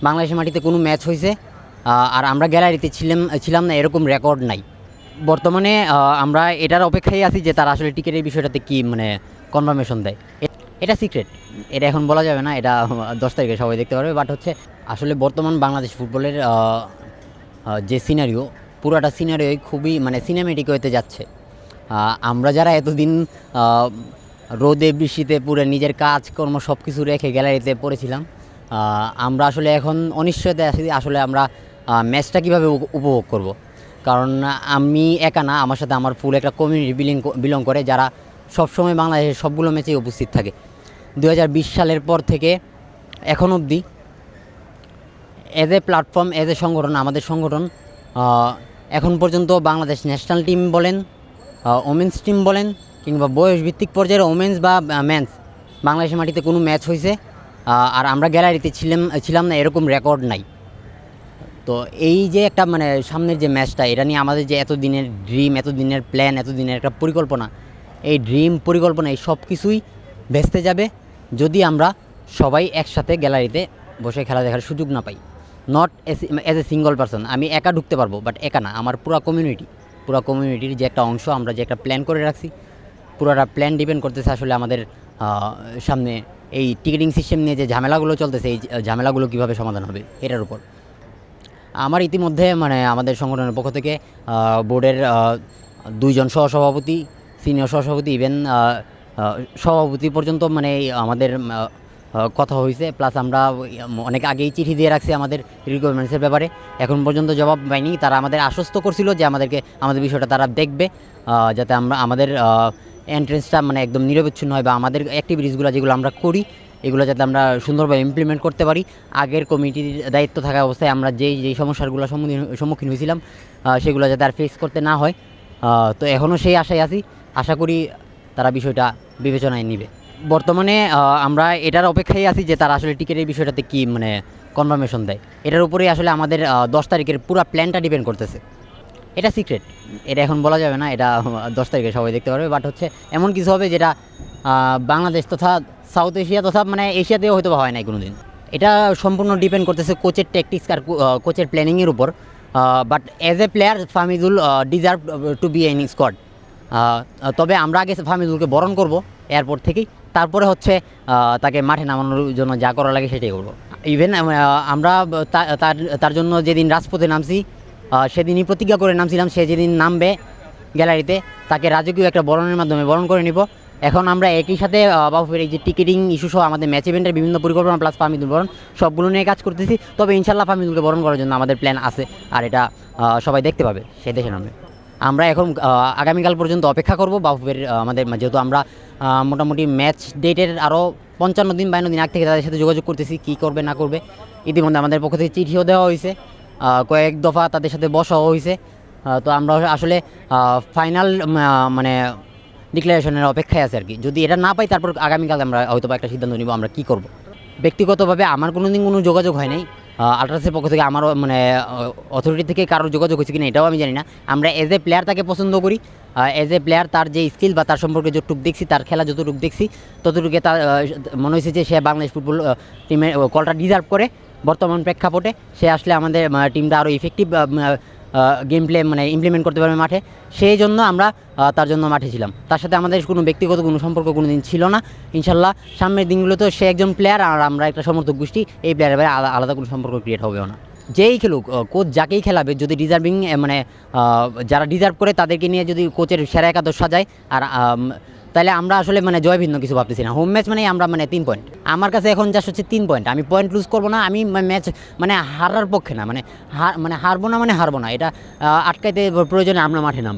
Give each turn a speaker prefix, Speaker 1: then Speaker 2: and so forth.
Speaker 1: বাংলাদেশের মাটিতে কোনো ম্যাচ হয়েছে আর আমরা গ্যালারিতে ছিলাম না এরকম রেকর্ড নাই। বর্তমানে আমরা এটার অপেক্ষায় আছি যে তারা আসলে টিকিটের বিষয়টাতে কি মানে কনফার্মেশন দেয়। এটা সিক্রেট, এটা এখন বলা যাবে না, এটা 10 তারিখে সবাই দেখতে পারবে। বাট হচ্ছে আসলে বর্তমান বাংলাদেশ ফুটবলের যে সিনারিও, পুরোটা সিনারিওই খুবই মানে সিনেমেটিক হতে যাচ্ছে। আমরা যারা এতদিন রোদে বৃষ্টিতে পুরো নিজের কাজকর্ম সব কিছু রেখে গ্যালারিতে পড়েছিলাম, আমরা আসলে এখন অনিশ্চয়তায় আছি আসলে আমরা ম্যাচটা কীভাবে উপভোগ করব। কারণ আমি একা না, আমার সাথে আমার ফুল একটা কমিউনিটি বিলং করে যারা সবসময় বাংলাদেশের সবগুলো ম্যাচেই উপস্থিত থাকে। 2020 সালের পর থেকে এখন অবধি as a platform, as a সংগঠন, আমাদের সংগঠন এখন পর্যন্ত বাংলাদেশ ন্যাশনাল টিম বলেন, ওমেন্স টিম বলেন, কিংবা বয়সভিত্তিক পর্যায়ের ওমেন্স বা মেন্স, বাংলাদেশের মাটিতে কোনো ম্যাচ হয়েছে আর আমরা গ্যালারিতে ছিলাম না এরকম রেকর্ড নাই। তো এই যে একটা মানে সামনের যে ম্যাচটা, এটা নিয়ে আমাদের যে এতদিনের ড্রিম, এতদিনের প্ল্যান, এতদিনের একটা পরিকল্পনা, এই ড্রিম পরিকল্পনা এই সব কিছুই ভেস্তে যাবে যদি আমরা সবাই একসাথে গ্যালারিতে বসে খেলা দেখার সুযোগ না পাই। Not as a single person, আমি একা ঢুকতে পারবো, বাট একা না, আমার পুরো কমিউনিটির যে একটা অংশ, আমরা যে একটা প্ল্যান করে রাখছি, পুরোটা প্ল্যান ডিপেন্ড করতেছে আসলে আমাদের সামনে এই টিকিটিং সিস্টেম নিয়ে যে ঝামেলাগুলো চলতেছে, এই ঝামেলাগুলো কীভাবে সমাধান হবে এটার উপর। আমার ইতিমধ্যে মানে আমাদের সংগঠনের পক্ষ থেকে বোর্ডের 2 জন সহসভাপতি, সিনিয়র সহসভাপতি, ইভেন সভাপতি পর্যন্ত মানে আমাদের কথা হয়েছে। প্লাস আমরা অনেক আগেই চিঠি দিয়ে রাখছি আমাদের রিকোয়ারমেন্টসের ব্যাপারে, এখন পর্যন্ত জবাব পাইনি। তারা আমাদের আশ্বস্ত করছিল যে আমাদের বিষয়টা তারা দেখবে, যাতে আমাদের এন্ট্রেন্সটা মানে একদম নিরবিচ্ছিন্ন হয়, বা আমাদের অ্যাক্টিভিটিসগুলো যেগুলো আমরা করি এগুলো যাতে আমরা সুন্দরভাবে ইমপ্লিমেন্ট করতে পারি। আগের কমিটির দায়িত্ব থাকা অবস্থায় আমরা যেই সমস্যাগুলো সম্মুখীন হয়েছিলাম সেগুলো যাতে আর ফেস করতে না হয়। তো এখনও সেই আশায় আছি, আশা করি তারা বিষয়টা বিবেচনায় নেবে। বর্তমানে আমরা এটার অপেক্ষায় আছি যে তারা আসলে টিকিটের বিষয়টাতে কি মানে কনফার্মেশন দেয়। এটার উপরেই আসলে আমাদের 10 তারিখের পুরো প্ল্যানটা ডিপেন্ড করতেছে। এটা সিক্রেট, এটা এখন বলা যাবে না, এটা 10 তারিখে সবাই দেখতে পারবে। বাট হচ্ছে এমন কিছু হবে যেটা বাংলাদেশ তথা সাউথ এশিয়া তথা মানে এশিয়াতেও হয়তো হয় নাই কোনো দিন। এটা সম্পূর্ণ ডিপেন্ড করতেছে কোচের ট্যাকটিক্স আর কোচের প্ল্যানিংয়ের উপর। But as a player Fahmidul deserve two be in squad. তবে আমরা আগে ফাহমিদুলকে বরণ করব এয়ারপোর্ট থেকেই, তারপরে হচ্ছে তাকে মাঠে নামানোর জন্য যা করা লাগে সেটাই করবো। ইভেন আমরা তার জন্য যেদিন রাজপথে নামছি সেদিনই প্রতিজ্ঞা করে নামছিলাম, সে যেদিন নামবে গ্যালারিতে তাকে রাজকীয় একটা বরণের মাধ্যমে বরণ করে নিব। এখন আমরা একই সাথে বাফুফের এই যে টিকিটিং ইস্যু সহ আমাদের ম্যাচ ইভেন্টের বিভিন্ন পরিকল্পনা প্লাস ফাহমিদুল বরণ সবগুলো নিয়ে কাজ করতেছি। তবে ইনশাল্লাহ ফাহমিদুলকে বরণ করার জন্য আমাদের প্ল্যান আছে, আর এটা সবাই দেখতে পাবে সে দেশে নামে। আমরা এখন আগামীকাল পর্যন্ত অপেক্ষা করব বাফুফের আমাদের, যেহেতু আমরা মোটামুটি ম্যাচ ডেটের আরও 55 দিন 52 দিন আগ থেকে তাদের সাথে যোগাযোগ করতেছি কী করবে না করবে। ইতিমধ্যে আমাদের পক্ষ থেকে চিঠিও দেওয়া হয়েছে, কয়েক দফা তাদের সাথে বসাও হয়েছে। তো আমরা আসলে ফাইনাল মানে ডিক্লারেশনের অপেক্ষায় আছে আর কি। যদি এটা না পাই তারপর আগামীকাল আমরা হয়তো একটা সিদ্ধান্ত নিব আমরা কী করব। ব্যক্তিগতভাবে আমার কোনো দিন কোনো যোগাযোগ হয় নাই আলট্রাসের পক্ষ থেকে, আমারও মানে অথরিটি থেকে কারোর যোগাযোগ হয়েছে কিনা এটাও আমি জানি না। আমরা এজ এ প্লেয়ার তাকে পছন্দ করি, এজ এ প্লেয়ার তার যে স্কিল বা তার সম্পর্কে যতটুকু দেখছি, তার খেলা যতটুকু দেখছি ততটুকু তার মনে হয়েছে যে সে বাংলাদেশ ফুটবল টিমের কলটা ডিজার্ভ করে। বর্তমান প্রেক্ষাপটে সে আসলে আমাদের টিমটা আরও ইফেক্টিভ গেম প্লে মানে ইমপ্লিমেন্ট করতে পারবে মাঠে, সেই জন্য আমরা তার জন্য মাঠে ছিলাম। তার সাথে আমাদের কোনো ব্যক্তিগত কোনো সম্পর্ক কোনো দিন ছিল না। ইনশাল্লাহ সামনের দিনগুলোতে সে একজন প্লেয়ার আর আমরা একটা সমর্থক গোষ্ঠী, এই প্লেয়ারের বাইরে আলাদা কোনো সম্পর্ক ক্রিয়েট হবেও না। যেই খেলুক, কোচ যাকেই খেলাবে, যদি ডিজার্ভিং মানে যারা ডিজার্ভ করে তাদেরকে নিয়ে যদি কোচের সেরা একাদশ সাজায়, আর তাহলে আমরা আসলে মানে জয় ভিন্ন কিছু ভাবতেছি না। হোম ম্যাচ মানে আমরা মানে 3 পয়েন্ট, আমার কাছে এখন জাস্ট হচ্ছে 3 পয়েন্ট। আমি পয়েন্ট লুজ করবো না, আমি ম্যাচ মানে হারার পক্ষে না, মানে হারবো না, এটা আটকাইতে প্রয়োজনে আমরা মাঠে নামবো।